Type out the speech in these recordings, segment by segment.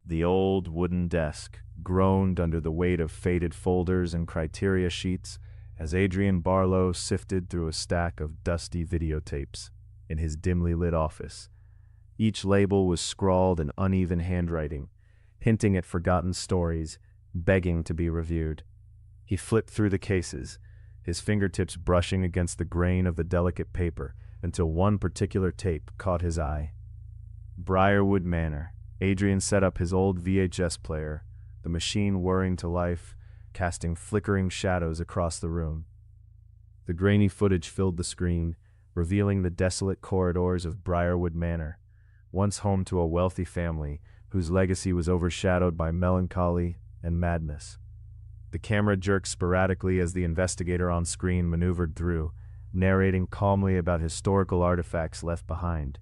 The old wooden desk groaned under the weight of faded folders and criteria sheets as Adrian Barlow sifted through a stack of dusty videotapes in his dimly lit office. Each label was scrawled in uneven handwriting, hinting at forgotten stories, begging to be reviewed. He flipped through the cases, his fingertips brushing against the grain of the delicate paper until one particular tape caught his eye. Briarwood Manor. Adrian set up his old VHS player, the machine whirring to life, casting flickering shadows across the room. The grainy footage filled the screen, revealing the desolate corridors of Briarwood Manor, once home to a wealthy family whose legacy was overshadowed by melancholy and madness. The camera jerked sporadically as the investigator on screen maneuvered through, narrating calmly about historical artifacts left behind.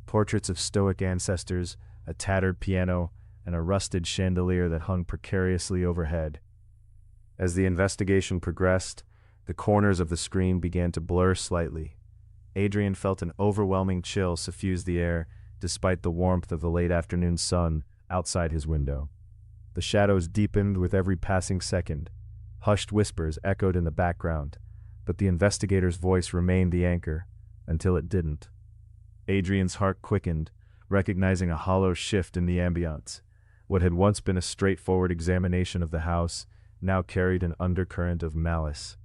Portraits of stoic ancestors, a tattered piano, and a rusted chandelier that hung precariously overhead. As the investigation progressed, the corners of the screen began to blur slightly. Adrian felt an overwhelming chill suffuse the air, despite the warmth of the late afternoon sun outside his window. The shadows deepened with every passing second. Hushed whispers echoed in the background, but the investigator's voice remained the anchor until it didn't. Adrian's heart quickened, recognizing a hollow shift in the ambiance. What had once been a straightforward examination of the house now carried an undercurrent of malice.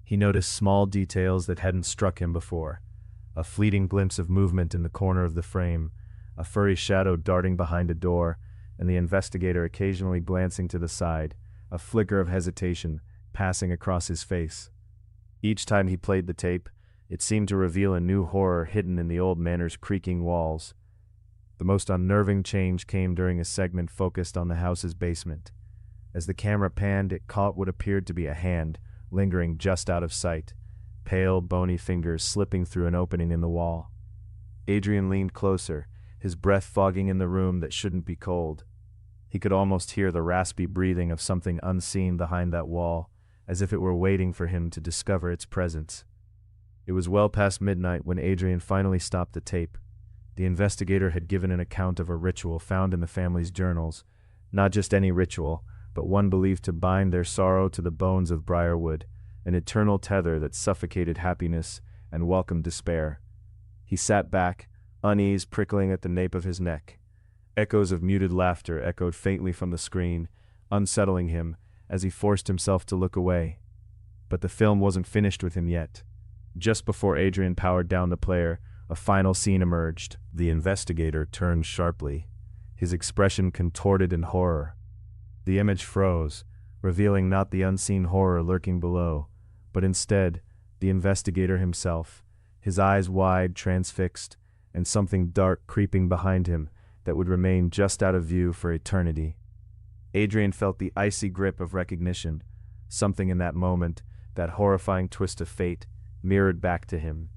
He noticed small details that hadn't struck him before. A fleeting glimpse of movement in the corner of the frame, a furry shadow darting behind a door, and the investigator occasionally glancing to the side, a flicker of hesitation passing across his face. Each time he played the tape, it seemed to reveal a new horror hidden in the old manor's creaking walls. The most unnerving change came during a segment focused on the house's basement. As the camera panned, it caught what appeared to be a hand, lingering just out of sight, pale, bony fingers slipping through an opening in the wall. Adrian leaned closer, his breath fogging in the room that shouldn't be cold. He could almost hear the raspy breathing of something unseen behind that wall, as if it were waiting for him to discover its presence. It was well past midnight when Adrian finally stopped the tape. The investigator had given an account of a ritual found in the family's journals, not just any ritual, but one believed to bind their sorrow to the bones of Briarwood, an eternal tether that suffocated happiness and welcomed despair. He sat back, unease prickling at the nape of his neck. Echoes of muted laughter echoed faintly from the screen, unsettling him as he forced himself to look away. But the film wasn't finished with him yet. Just before Adrian powered down the player, a final scene emerged. The investigator turned sharply, his expression contorted in horror. The image froze, revealing not the unseen horror lurking below, but instead the investigator himself, his eyes wide, transfixed, and something dark creeping behind him that would remain just out of view for eternity. Adrian felt the icy grip of recognition. Something in that moment, that horrifying twist of fate, mirrored back to him.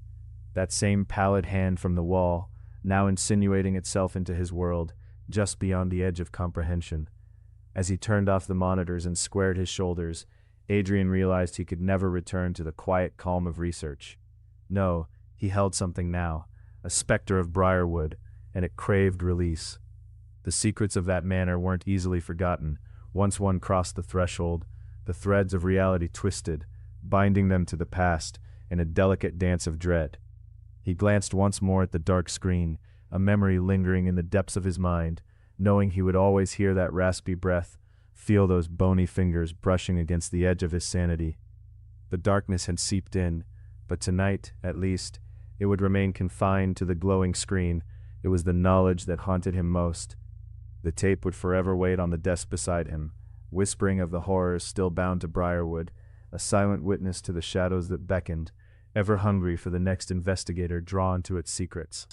That same pallid hand from the wall, now insinuating itself into his world, just beyond the edge of comprehension. As he turned off the monitors and squared his shoulders, Adrian realized he could never return to the quiet calm of research. No, he held something now, a specter of Briarwood, and it craved release. The secrets of that manor weren't easily forgotten. Once one crossed the threshold, the threads of reality twisted, binding them to the past in a delicate dance of dread. He glanced once more at the dark screen, a memory lingering in the depths of his mind, knowing he would always hear that raspy breath, feel those bony fingers brushing against the edge of his sanity. The darkness had seeped in, but tonight, at least, it would remain confined to the glowing screen. It was the knowledge that haunted him most. The tape would forever wait on the desk beside him, whispering of the horrors still bound to Briarwood, a silent witness to the shadows that beckoned, ever hungry for the next investigator drawn to its secrets.